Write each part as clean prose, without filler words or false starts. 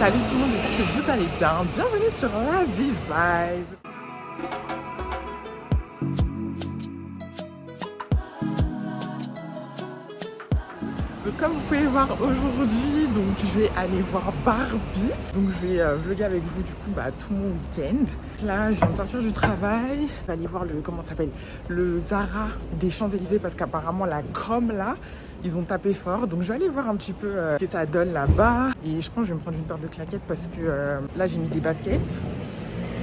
Salut tout le monde, j'espère que vous allez bien. Bienvenue sur La Vie Vibe. Donc, comme vous pouvez voir aujourd'hui, donc je vais aller voir Barbie. Donc je vais vlogger avec vous du coup tout mon week-end. Là, je viens de sortir du travail. Je vais aller voir le Zara des Champs-Élysées parce qu'apparemment la com là, ils ont tapé fort. Donc je vais aller voir un petit peu ce que ça donne là-bas. Et je pense que je vais me prendre une paire de claquettes parce que là j'ai mis des baskets.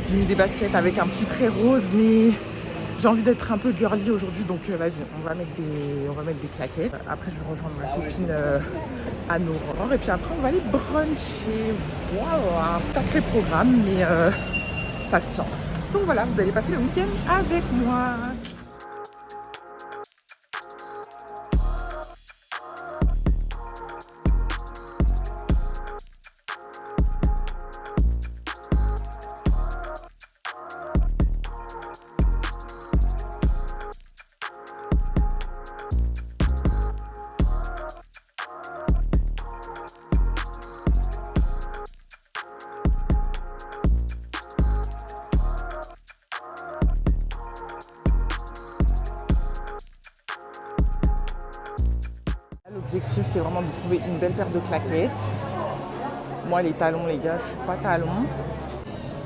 J'ai mis des baskets avec un petit trait rose, mais j'ai envie d'être un peu girly aujourd'hui, donc vas-y, on va mettre des claquettes. Après, je vais rejoindre ma copine Anne-Aurore. Et puis après, on va aller bruncher. Voilà, sacré programme, mais ça se tient. Donc voilà, vous allez passer le week-end avec moi. L'objectif, c'est vraiment de trouver une belle paire de claquettes. Moi, les talons, les gars, je suis pas talons.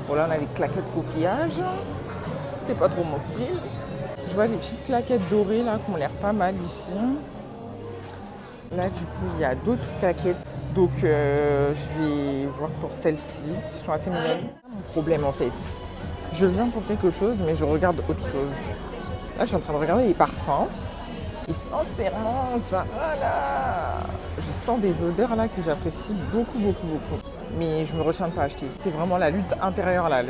Bon, là, on a des claquettes coquillages. C'est pas trop mon style. Je vois des petites claquettes dorées, là, qui ont l'air pas mal ici. Là, du coup, il y a d'autres claquettes. Donc, je vais voir pour celles-ci, qui sont assez mignonnes. Mon problème, en fait, je viens pour quelque chose, mais je regarde autre chose. Là, je suis en train de regarder les parfums. Et sincèrement, voilà, je sens des odeurs là que j'apprécie beaucoup. Mais je me retiens de pas acheter. C'est vraiment la lutte intérieure là.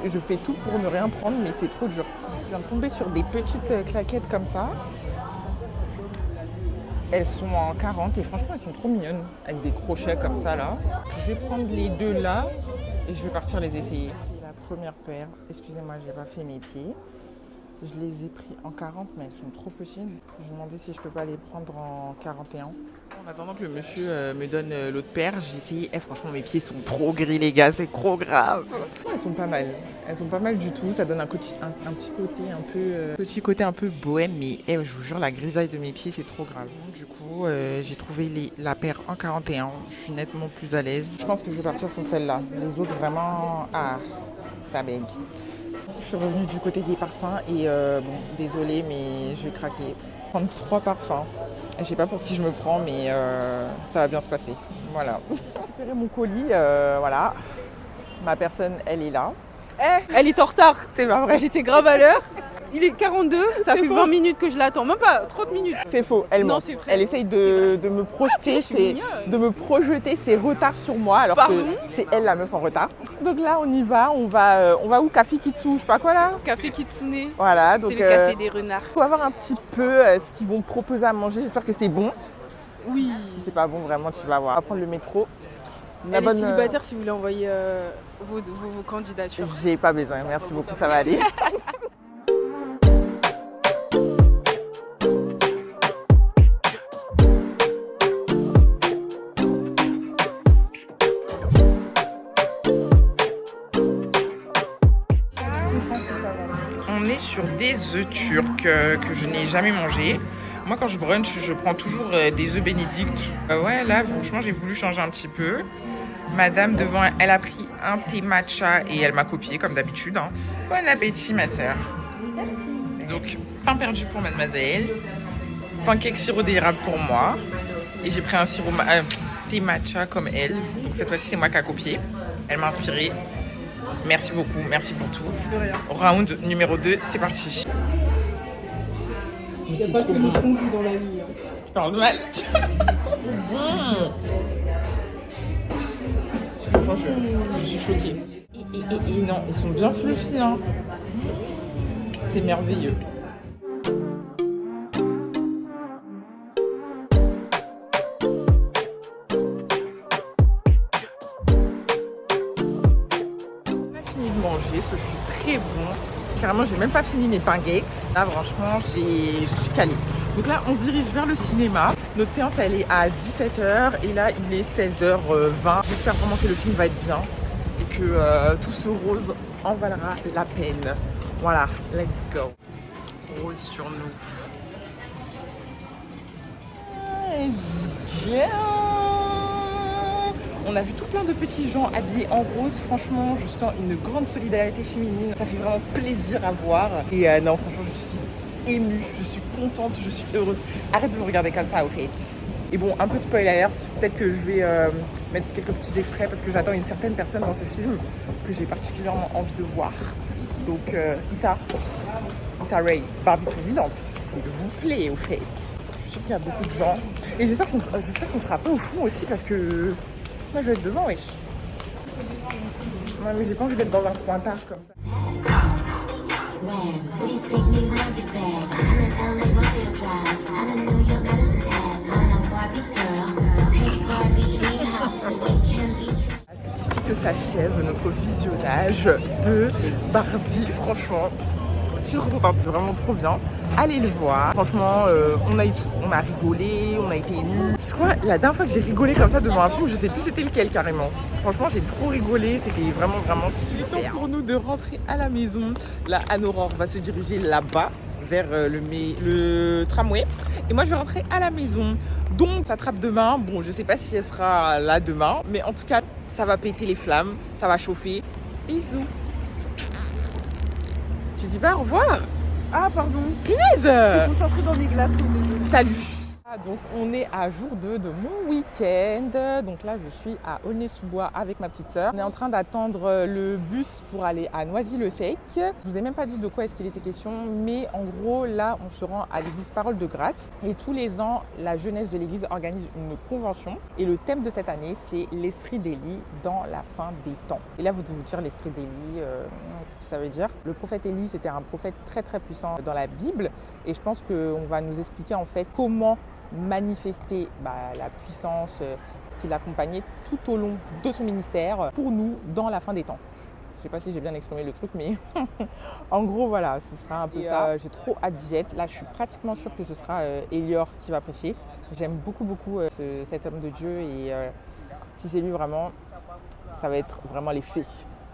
Je fais tout pour ne rien prendre, mais c'est trop dur. Je viens de tomber sur des petites claquettes comme ça. Elles sont en 40 et franchement, elles sont trop mignonnes. Avec des crochets comme ça là. Je vais prendre les deux là et je vais partir les essayer. C'est la première paire. Excusez-moi, j'ai pas fait mes pieds. Je les ai pris en 40, mais elles sont trop petites. Je me demandais si je peux pas les prendre en 41. En attendant que le monsieur me donne l'autre paire, j'ai essayé. Franchement, mes pieds sont trop gris, les gars, c'est trop grave. Elles sont pas mal. Elles sont pas mal du tout. Ça donne un petit côté un peu bohème, mais je vous jure, la grisaille de mes pieds, c'est trop grave. Donc, du coup, j'ai trouvé la paire en 41. Je suis nettement plus à l'aise. Je pense que je vais partir sur celle-là. Les autres, vraiment, ça bègue. Je suis revenue du côté des parfums et bon, désolée, mais je vais craquer. Prendre 3 parfums. Je sais pas pour qui je me prends, mais ça va bien se passer. Voilà. J'ai récupéré mon colis, voilà. Ma personne, elle est là. Elle est en retard. C'est pas vrai. J'étais grave à l'heure. Il est 42, ça fait faux. 20 minutes que je l'attends. Même pas 30 minutes. C'est faux, elle ment. C'est vrai. Elle essaye de me projeter, de me projeter ses retards sur moi, alors que c'est elle la meuf en retard. Donc là, on y va, on va où? Café Kitsu, je sais pas quoi là. Café Kitsune. Voilà, donc c'est le café des renards. faut voir un petit peu ce qu'ils vont proposer à manger. J'espère que c'est bon. Oui. Si c'est pas bon, vraiment, tu vas voir. On va prendre le métro. Elle est célibataire si vous voulez envoyer vos candidatures. J'ai pas besoin, merci beaucoup, ça va aller. On est sur des œufs turcs que je n'ai jamais mangés. Moi, quand je brunch, je prends toujours des œufs bénédicts. Ouais, là, franchement, j'ai voulu changer un petit peu. Madame devant, elle a pris un thé matcha et elle m'a copié, comme d'habitude. Hein. Bon appétit, ma sœur. Merci. Donc, pain perdu pour mademoiselle. Pancake sirop d'érable pour moi. Et j'ai pris un thé matcha comme elle. Donc, cette fois-ci, c'est moi qui a copié. Elle m'a inspirée. Merci beaucoup, merci pour tout. De rien. Round numéro 2, c'est parti. Il n'y a pas que le conduit dans la vie. Hein. Je parle mal. Franchement, je suis choquée. Et non, ils sont bien fluffy. Hein. C'est merveilleux. Manger, ce fut très bon. Carrément, j'ai même pas fini mes pancakes. Là, franchement, je suis calée. Donc là, on se dirige vers le cinéma. Notre séance, elle est à 17h et là, il est 16h20. J'espère vraiment que le film va être bien et que tout ce rose en valera la peine. Voilà, let's go. Rose sur nous. Let's go. On a vu tout plein de petits gens habillés en rose. Franchement, je sens une grande solidarité féminine. Ça fait vraiment plaisir à voir. Et non, franchement, je suis émue, je suis contente, je suis heureuse. Arrête de me regarder comme ça, au fait. Et bon, un peu spoil alert. Peut-être que je vais mettre quelques petits extraits parce que j'attends une certaine personne dans ce film que j'ai particulièrement envie de voir. Donc, Issa Rae, Barbie présidente, s'il vous plaît, au fait. Je suis sûre qu'il y a beaucoup de gens. Et j'espère qu'on sera pas au fond aussi parce que moi je vais être devant, wesh. Ouais, mais j'ai pas envie d'être dans un coin tard comme ça. C'est ici que s'achève notre visionnage de Barbie, franchement. Je suis trop contente, c'est vraiment trop bien. Allez le voir. Franchement, on a eu tout. On a rigolé, on a été émus. Je crois, la dernière fois que j'ai rigolé comme ça devant un film, je sais plus c'était lequel carrément. Franchement, j'ai trop rigolé. C'était vraiment, vraiment super. Il est temps pour nous de rentrer à la maison. Là, Anne-Aurore va se diriger là-bas, vers le tramway. Et moi, je vais rentrer à la maison. Donc, ça attrape demain. Bon, je sais pas si elle sera là demain. Mais en tout cas, ça va péter les flammes. Ça va chauffer. Bisous. Tu dis pas au revoir? Ah pardon. Punaise! Je suis concentrée dans mes glaçons. Désolée. Salut. Donc on est à jour 2 de mon week-end. Donc là je suis à Aulnay-sous-Bois avec ma petite sœur. On est en train d'attendre le bus pour aller à Noisy-le-Sec. Je vous ai même pas dit de quoi est-ce qu'il était question, mais en gros là on se rend à l'église Parole de Grâce. Et tous les ans la jeunesse de l'église organise une convention. Et le thème de cette année c'est l'esprit d'Élie dans la fin des temps. Et là vous devez vous dire l'esprit d'Élie, qu'est-ce que ça veut dire? Le prophète Élie c'était un prophète très très puissant dans la Bible. Et je pense qu'on va nous expliquer en fait comment manifester la puissance qui l'accompagnait tout au long de son ministère pour nous dans la fin des temps. Je ne sais pas si j'ai bien exprimé le truc, mais en gros voilà, ce sera un peu ça. J'ai trop hâte d'y être. Là je suis pratiquement sûre que ce sera Elior qui va prêcher. J'aime beaucoup cet homme de Dieu et si c'est lui vraiment, ça va être vraiment les faits.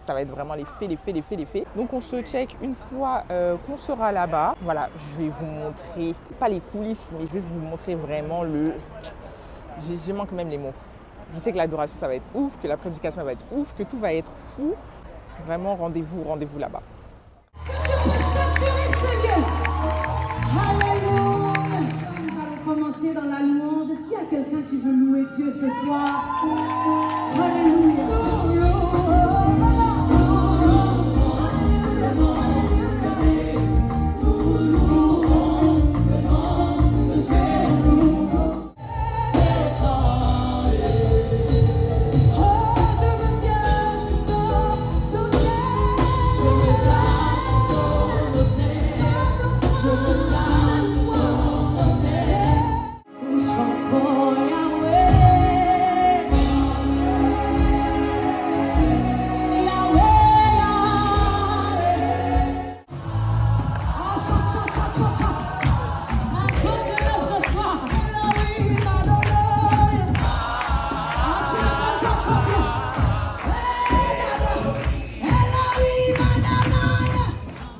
Ça va être vraiment les faits. Donc on se check une fois qu'on sera là-bas. Voilà, je vais vous montrer, pas les coulisses, mais je vais vous montrer vraiment je manque même les mots. Je sais que l'adoration ça va être ouf, que la prédication va être ouf, que tout va être fou. Vraiment, rendez-vous là-bas. Alléluia. Nous allons commencer dans la louange. Est-ce qu'il y a quelqu'un qui veut louer Dieu ce soir? Alléluia.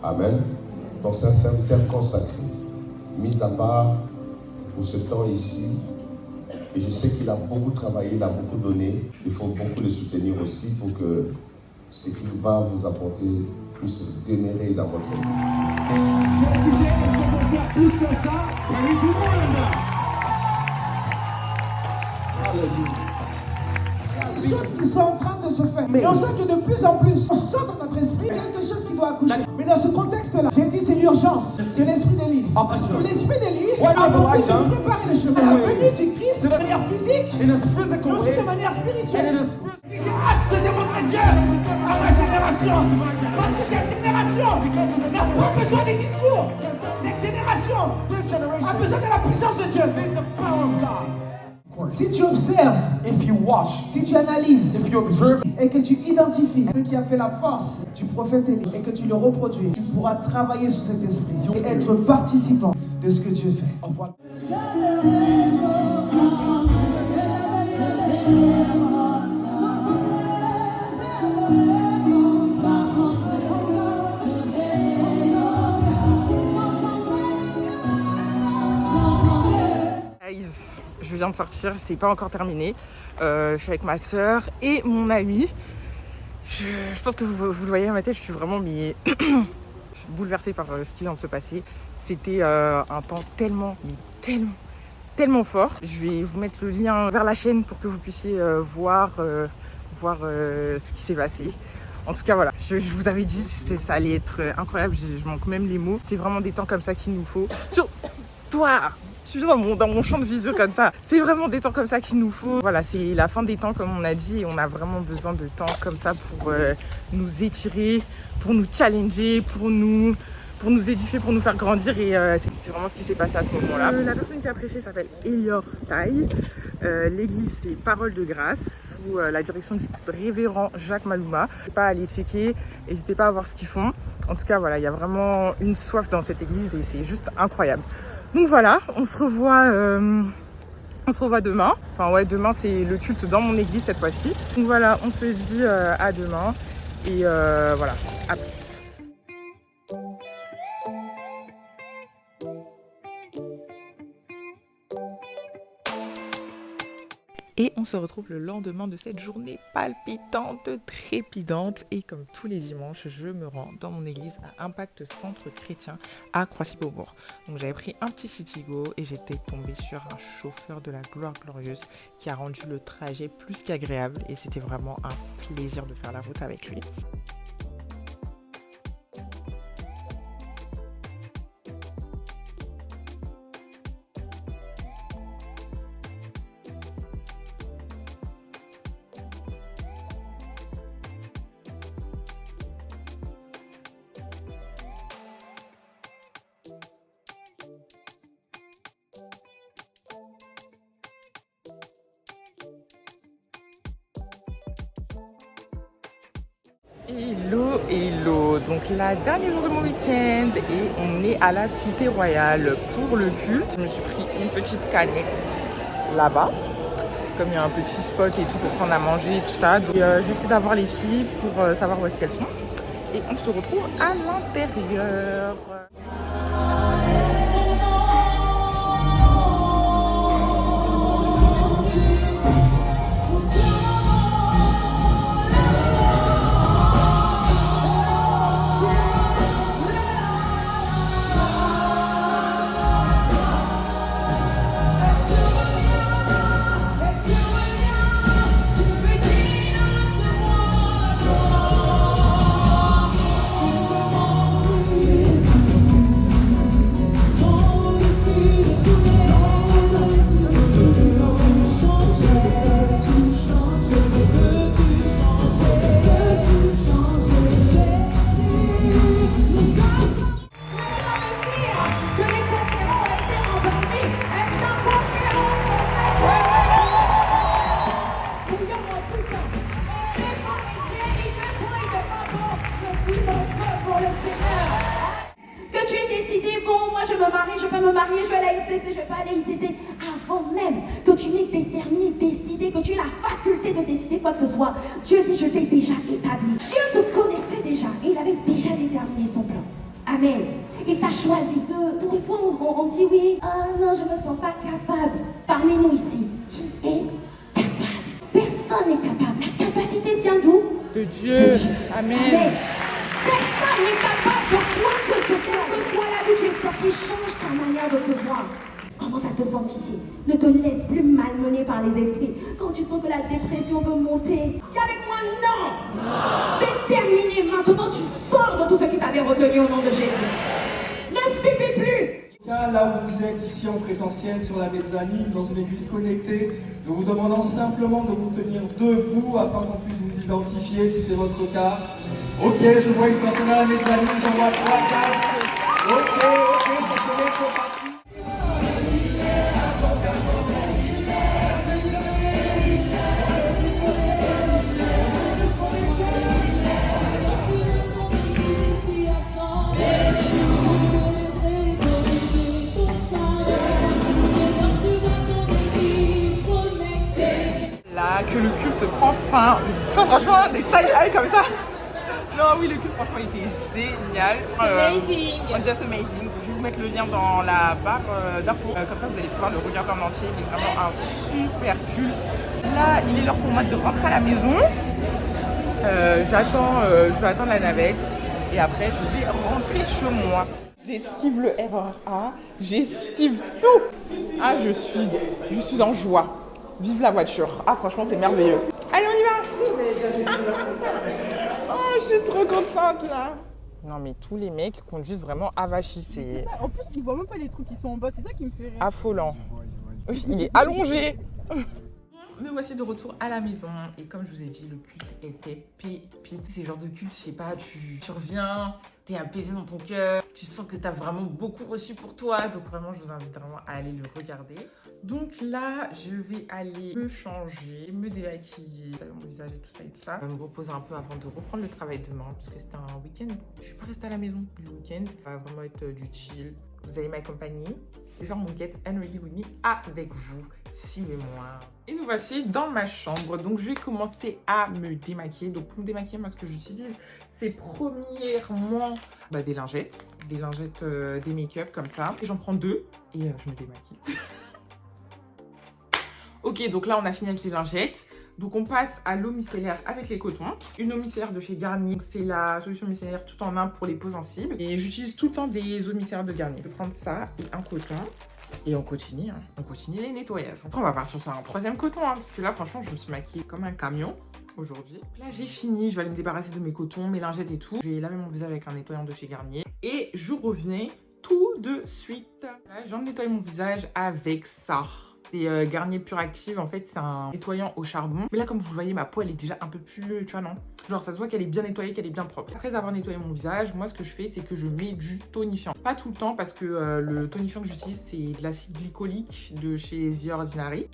Amen. Donc c'est un thème consacré, mis à part pour ce temps ici. Et je sais qu'il a beaucoup travaillé, il a beaucoup donné. Il faut beaucoup le soutenir aussi pour que ce qu'il va vous apporter puisse demeurer dans votre vie. Je disais, est-ce qu'on peut faire plus que ça? Oui, tout le monde là. Alléluia. Il y a des choses qui sont en train de se faire. Mais on sent que de plus en plus, on sent dans notre esprit quelque chose qui doit accoucher. Mais dans ce contexte-là, j'ai dit c'est l'urgence de l'esprit d'Élie. Parce que l'esprit d'Élie a voulu se préparer le chemin. La venue du Christ de manière physique, mais aussi de manière spirituelle. J'ai hâte de démontrer Dieu à ma génération. Parce que cette génération n'a pas besoin des discours. Cette génération a besoin de la puissance de Dieu. Si tu observes, si tu analyses, et que tu identifies ce qui a fait la force du prophète Élie et que tu le reproduis, tu pourras travailler sur cet esprit et être participant de ce que Dieu fait. Je viens de sortir, c'est pas encore terminé. Je suis avec ma soeur et mon ami. Je pense que vous le voyez à ma tête, je suis vraiment bouleversée par ce qui vient de se passer. C'était un temps tellement fort. Je vais vous mettre le lien vers la chaîne pour que vous puissiez voir ce qui s'est passé. En tout cas, voilà, je vous avais dit, ça allait être incroyable. Je manque même les mots. C'est vraiment des temps comme ça qu'il nous faut. Sur toi, je suis dans mon champ de vision comme ça. C'est vraiment des temps comme ça qu'il nous faut. Voilà, c'est la fin des temps comme on a dit. Et on a vraiment besoin de temps comme ça pour nous étirer, pour nous challenger, pour nous édifier, pour nous faire grandir. Et c'est vraiment ce qui s'est passé à ce moment-là. La personne qui a prêché s'appelle Elior Taille. L'église, c'est Parole de Grâce, sous la direction du révérend Jacques Malouma. N'hésitez pas à aller checker, n'hésitez pas à voir ce qu'ils font. En tout cas, voilà, il y a vraiment une soif dans cette église et c'est juste incroyable. Donc voilà, on se revoit demain. Enfin ouais, demain c'est le culte dans mon église cette fois-ci. Donc voilà, on se dit à demain et voilà, à plus. Et on se retrouve le lendemain de cette journée palpitante, trépidante. Et comme tous les dimanches, je me rends dans mon église à Impact Centre Chrétien à Croissy-Beaubourg. Donc j'avais pris un petit Citigo et j'étais tombée sur un chauffeur de la gloire glorieuse qui a rendu le trajet plus qu'agréable. Et c'était vraiment un plaisir de faire la route avec lui. Hello, donc la dernière jour de mon week-end et on est à la Cité Royale pour le culte. Je me suis pris une petite canette là-bas, comme il y a un petit spot et tout pour prendre à manger et tout ça. Donc j'essaie d'avoir les filles pour savoir où est-ce qu'elles sont et on se retrouve à l'intérieur. Je vais aller à ICC, je vais pas aller à ICC avant même que tu n'aies déterminé, décidé, que tu aies la faculté de décider quoi que ce soit. Dieu dit, je t'ai déjà établi. Dieu te connaissait déjà et il avait déjà déterminé son plan. Amen. Il t'a choisi. Des fois, on dit oui, non, je ne me sens pas capable. Parmi nous ici, qui est capable? Personne n'est capable. La capacité vient d'où? De Dieu. Amen. Amen. Personne n'est capable de quoi que ce soit. Que ce soit là d'où tu es sorti, change ta manière de te voir. Commence à te sanctifier. Ne te laisse plus malmener par les esprits. Quand tu sens que la dépression veut monter, dis avec moi non. C'est terminé. Maintenant, tu sors de tout ce qui t'avait retenu au nom de Jésus. Ne subis plus. Là où vous êtes, ici en présentiel, sur la mezzanine, dans une église connectée, nous vous demandons simplement de vous tenir debout afin qu'on puisse vous identifier si c'est votre cas. Ok, je vois une personne à la mezzanine, j'en vois 3, 4. Ok, ça se met pour partir. Enfin, toi, franchement, des side eye comme ça. Non, oui, le cul, franchement, il était génial. Amazing. Just amazing. Je vais vous mettre le lien dans la barre d'infos. Comme ça, vous allez pouvoir le regarder en entier. Il est vraiment un super culte. Là, il est l'heure pour moi de rentrer à la maison. Je vais attendre la navette. Et après, je vais rentrer chez moi. J'esquive le RER, j'esquive tout. Ah, je suis en joie. Vive la voiture. Ah, franchement, c'est merveilleux. Allez, on y va. Oh, je suis trop contente là. Non, mais tous les mecs conduisent vraiment avachis. C'est ça. En plus, ils voient même pas les trucs qui sont en bas. C'est ça qui me fait rire. Affolant. Il est allongé. Me voici de retour à la maison. Et comme je vous ai dit, le culte était pépite. C'est le genre de culte, je sais pas, tu reviens, t'es apaisé dans ton cœur, tu sens que t'as vraiment beaucoup reçu pour toi. Donc vraiment, je vous invite vraiment à aller le regarder. Donc là, je vais aller me changer, me démaquiller, mon visage et tout ça. Me reposer un peu avant de reprendre le travail demain. Parce que c'était un week-end. Je suis pas restée à la maison du week-end. Ça va vraiment être du chill. Vous allez m'accompagner. Je vais faire mon Get Unready With Me avec vous. Suivez-moi. Et nous voici dans ma chambre. Donc, je vais commencer à me démaquiller. Donc, pour me démaquiller, moi, ce que j'utilise, c'est premièrement des lingettes. Des make-up comme ça. Et j'en prends 2 et je me démaquille. Ok, donc là, on a fini avec les lingettes. Donc, on passe à l'eau micellaire avec les cotons. Une eau micellaire de chez Garnier. C'est la solution micellaire tout en un pour les peaux sensibles. Et j'utilise tout le temps des eaux micellaires de Garnier. Je vais prendre ça et un coton. Et on continue les nettoyages. Après, on va partir sur un 3e coton. Parce que là, franchement, je me suis maquillée comme un camion aujourd'hui. Là, j'ai fini. Je vais aller me débarrasser de mes cotons, mes lingettes et tout. Je vais laver mon visage avec un nettoyant de chez Garnier. Et je reviens tout de suite. Là, je viens de nettoyer mon visage avec ça. C'est Garnier Pure Active, en fait c'est un nettoyant au charbon. Mais là comme vous le voyez, ma peau elle est déjà un peu plus, tu vois non? Genre ça se voit qu'elle est bien nettoyée, qu'elle est bien propre. Après avoir nettoyé mon visage, moi ce que je fais c'est que je mets du tonifiant. Pas tout le temps parce que le tonifiant que j'utilise c'est de l'acide glycolique de chez The Ordinary.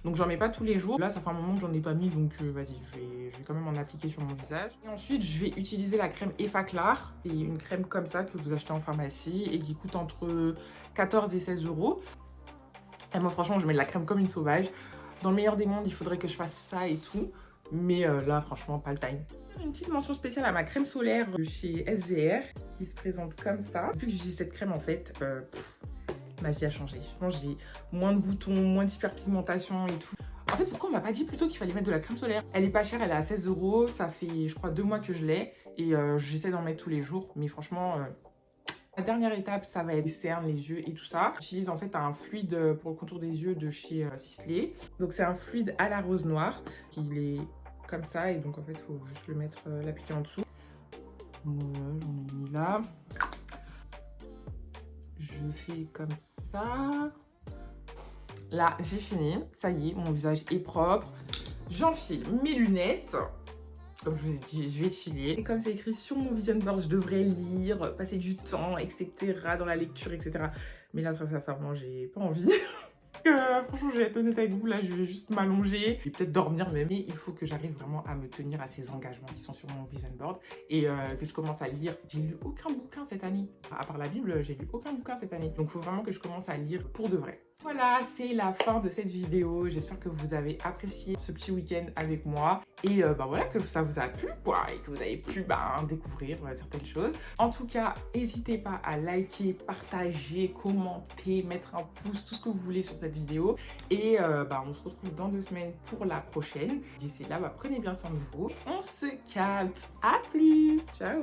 Donc j'en mets pas tous les jours. Là ça fait un moment que j'en ai pas mis donc vas-y je vais quand même en appliquer sur mon visage. Et ensuite je vais utiliser la crème Effaclar. C'est une crème comme ça que vous achetez en pharmacie et qui coûte entre 14 et 16 €. Et moi franchement je mets de la crème comme une sauvage. Dans le meilleur des mondes il faudrait que je fasse ça et tout. Mais là franchement pas le time. Une petite mention spéciale à ma crème solaire de chez SVR qui se présente comme ça. Depuis que j'utilise cette crème en fait, ma vie a changé. Franchement j'ai moins de boutons, moins d'hyperpigmentation et tout. En fait pourquoi on m'a pas dit plutôt qu'il fallait mettre de la crème solaire? Elle est pas chère, elle est à 16 €. Ça fait je crois 2 mois que je l'ai. Et j'essaie d'en mettre tous les jours. Mais franchement... La dernière étape, ça va être les cernes, les yeux et tout ça. J'utilise en fait un fluide pour le contour des yeux de chez Sisley. Donc c'est un fluide à la rose noire. Il est comme ça et donc en fait, il faut juste le mettre, l'appliquer en dessous. Voilà, j'en ai mis là. Je fais comme ça. Là, j'ai fini. Ça y est, mon visage est propre. J'enfile mes lunettes. Comme je vous ai dit, je vais chiller. Et comme c'est écrit sur mon vision board, je devrais lire, passer du temps, etc. dans la lecture, etc. Mais là, très sincèrement, j'ai pas envie. Franchement, je vais être honnête avec vous, là, je vais juste m'allonger. Je vais peut-être dormir même. Mais il faut que j'arrive vraiment à me tenir à ces engagements qui sont sur mon vision board. Et que je commence à lire. J'ai lu aucun bouquin cette année. À part la Bible, j'ai lu aucun bouquin cette année. Donc, il faut vraiment que je commence à lire pour de vrai. Voilà, c'est la fin de cette vidéo. J'espère que vous avez apprécié ce petit week-end avec moi. Et voilà, que ça vous a plu, quoi. Et que vous avez pu découvrir certaines choses. En tout cas, n'hésitez pas à liker, partager, commenter, mettre un pouce, tout ce que vous voulez sur cette vidéo. Et on se retrouve dans 2 semaines pour la prochaine. D'ici là, prenez bien soin de vous. On se capte. À plus. Ciao.